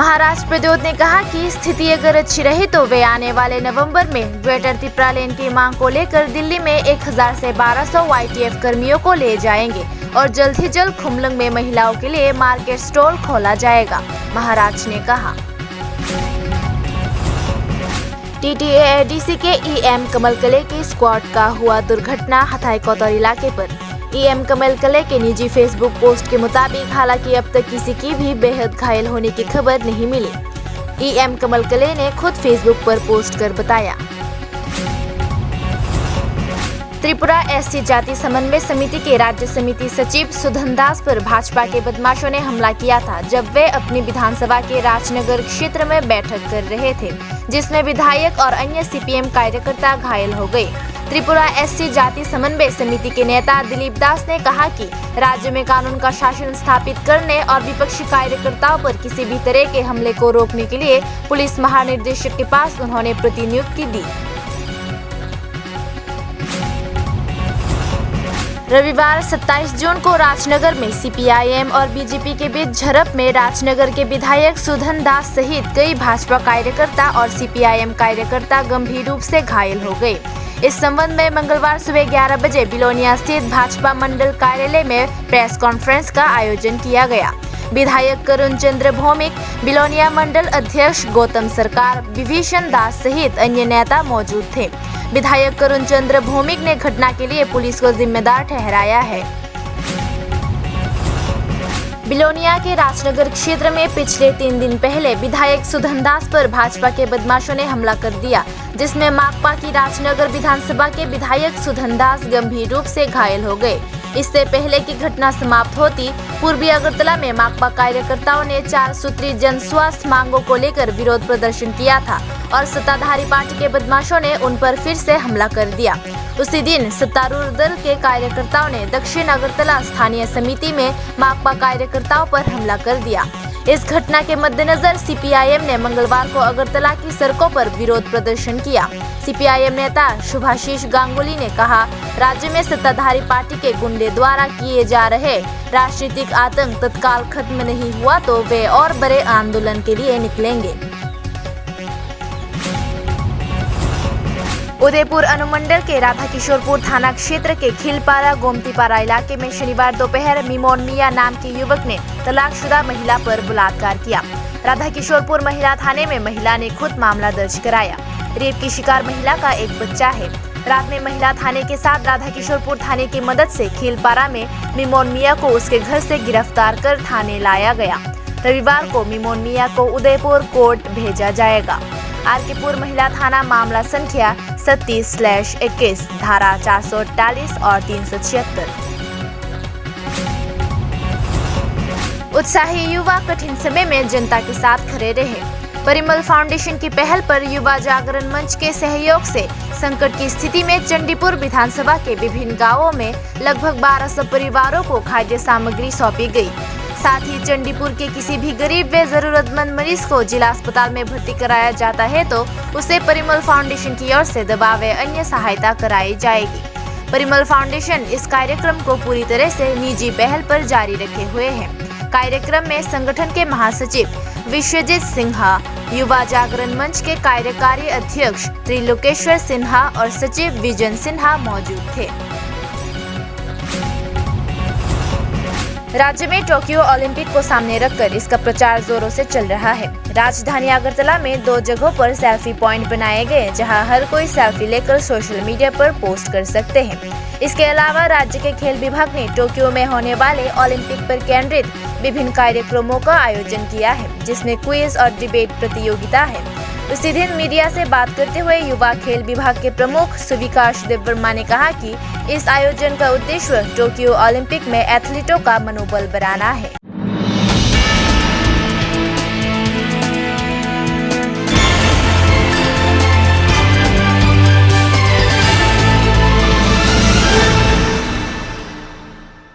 महाराष्ट्र प्रद्योत ने कहा कि स्थिति अगर अच्छी रही तो वे आने वाले नवंबर में ग्रेटर त्रिपुरा लेन की मांग को लेकर दिल्ली में 1000 से 1200 YTF कर्मियों को ले जाएंगे और जल्द ही जल्द खुमलंग में महिलाओं के लिए मार्केट स्टॉल खोला जाएगा, महाराज ने कहा। TTADC के EM कमलकले की स्क्वाड का हुआ दुर्घटना हथाई कोतवार इलाके पर। EM कमलकले के निजी फेसबुक पोस्ट के मुताबिक हालांकि अब तक किसी की भी बेहद घायल होने की खबर नहीं मिली। EM कमलकले ने खुद फेसबुक पर पोस्ट कर बताया। त्रिपुरा SC जाति समन्वय समिति के राज्य समिति सचिव सुधन दास पर भाजपा के बदमाशों ने हमला किया था जब वे अपनी विधानसभा के राजनगर क्षेत्र में बैठक कर रहे थे, जिसमें विधायक और अन्य CPM कार्यकर्ता घायल हो गए। त्रिपुरा SC जाति समन्वय समिति के नेता दिलीप दास ने कहा कि राज्य में कानून का शासन स्थापित करने और विपक्षी कार्यकर्ताओं पर किसी भी तरह के हमले को रोकने के लिए पुलिस महानिदेशक के पास उन्होंने प्रतिनियुक्ति दी। रविवार 27 जून को राजनगर में CPIM और BJP के बीच झड़प में राजनगर के विधायक सुधन दास सहित कई भाजपा कार्यकर्ता और CPIM कार्यकर्ता गंभीर रूप से घायल हो गए। इस संबंध में मंगलवार सुबह 11 बजे बिलोनिया स्थित भाजपा मंडल कार्यालय में प्रेस कॉन्फ्रेंस का आयोजन किया गया। विधायक करुण चंद्र भौमिक, बिलोनिया मंडल अध्यक्ष गौतम सरकार, विभीषण दास सहित अन्य नेता मौजूद थे। विधायक करुण चंद्र भौमिक ने घटना के लिए पुलिस को जिम्मेदार ठहराया है। बिलोनिया के राजनगर क्षेत्र में पिछले 3 दिन पहले विधायक सुधन दास पर भाजपा के बदमाशों ने हमला कर दिया, जिसमें माकपा की राजनगर विधानसभा के विधायक सुधन दास गंभीर रूप से घायल हो गए। इससे पहले की घटना समाप्त होती पूर्वी अगरतला में माकपा कार्यकर्ताओं ने 4 सूत्री जन स्वास्थ्य मांगों को लेकर विरोध प्रदर्शन किया था और सत्ताधारी पार्टी के बदमाशों ने उन पर फिर से हमला कर दिया। उसी दिन सत्तारूढ़ दल के कार्यकर्ताओं ने दक्षिण अगरतला स्थानीय समिति में माकपा कार्यकर्ताओं पर हमला कर दिया। इस घटना के मद्देनजर CPIM ने मंगलवार को अगरतला की सड़कों पर विरोध प्रदर्शन किया। CPIM नेता शुभाशीष गांगुली ने कहा, राज्य में सत्ताधारी पार्टी के गुंडे द्वारा किए जा रहे राजनीतिक आतंक तत्काल खत्म नहीं हुआ तो वे और बड़े आंदोलन के लिए निकलेंगे। उदयपुर अनुमंडल के राधा किशोरपुर थाना क्षेत्र के खिलपारा गोमतीपारा इलाके में शनिवार दोपहर मिमोन मिया नाम के युवक ने तलाकशुदा महिला पर बलात्कार किया। राधा किशोरपुर महिला थाने में महिला ने खुद मामला दर्ज कराया। रेप की शिकार महिला का एक बच्चा है। रात में महिला थाने के साथ राधा किशोरपुर थाने की मदद से खिलपारा में मिमोन मिया को उसके घर से गिरफ्तार कर थाने लाया गया। रविवार को मिमोन मिया को उदयपुर कोर्ट भेजा जाएगा। आरकेपुर महिला थाना मामला संख्या 37/21 धारा 448 और 376। उत्साही युवा कठिन समय में जनता के साथ खड़े रहे। परिमल फाउंडेशन की पहल पर युवा जागरण मंच के सहयोग से संकट की स्थिति में चंडीपुर विधानसभा के विभिन्न गांवों में लगभग 1200 परिवारों को खाद्य सामग्री सौंपी गई। साथ ही चंडीपुर के किसी भी गरीब व जरूरतमंद मरीज को जिला अस्पताल में भर्ती कराया जाता है तो उसे परिमल फाउंडेशन की ओर से दवा व अन्य सहायता कराई जाएगी। परिमल फाउंडेशन इस कार्यक्रम को पूरी तरह से निजी पहल पर जारी रखे हुए है। कार्यक्रम में संगठन के महासचिव विश्वजीत सिन्हा, युवा जागरण मंच के कार्यकारी अध्यक्ष त्रिलोकेश्वर सिन्हा और सचिव विजन सिन्हा मौजूद थे। राज्य में टोक्यो ओलंपिक को सामने रखकर इसका प्रचार जोरों से चल रहा है। राजधानी अगरतला में 2 जगहों पर सेल्फी पॉइंट बनाए गए, जहां हर कोई सेल्फी लेकर सोशल मीडिया पर पोस्ट कर सकते हैं। इसके अलावा राज्य के खेल विभाग ने टोक्यो में होने वाले ओलंपिक पर केंद्रित विभिन्न कार्यक्रमों का आयोजन किया है, जिसमें क्विज और डिबेट प्रतियोगिता है। उसी दिन मीडिया से बात करते हुए युवा खेल विभाग के प्रमुख सुविकाश देववर्मा ने कहा कि इस आयोजन का उद्देश्य टोक्यो ओलंपिक में एथलीटों का मनोबल बढ़ाना है।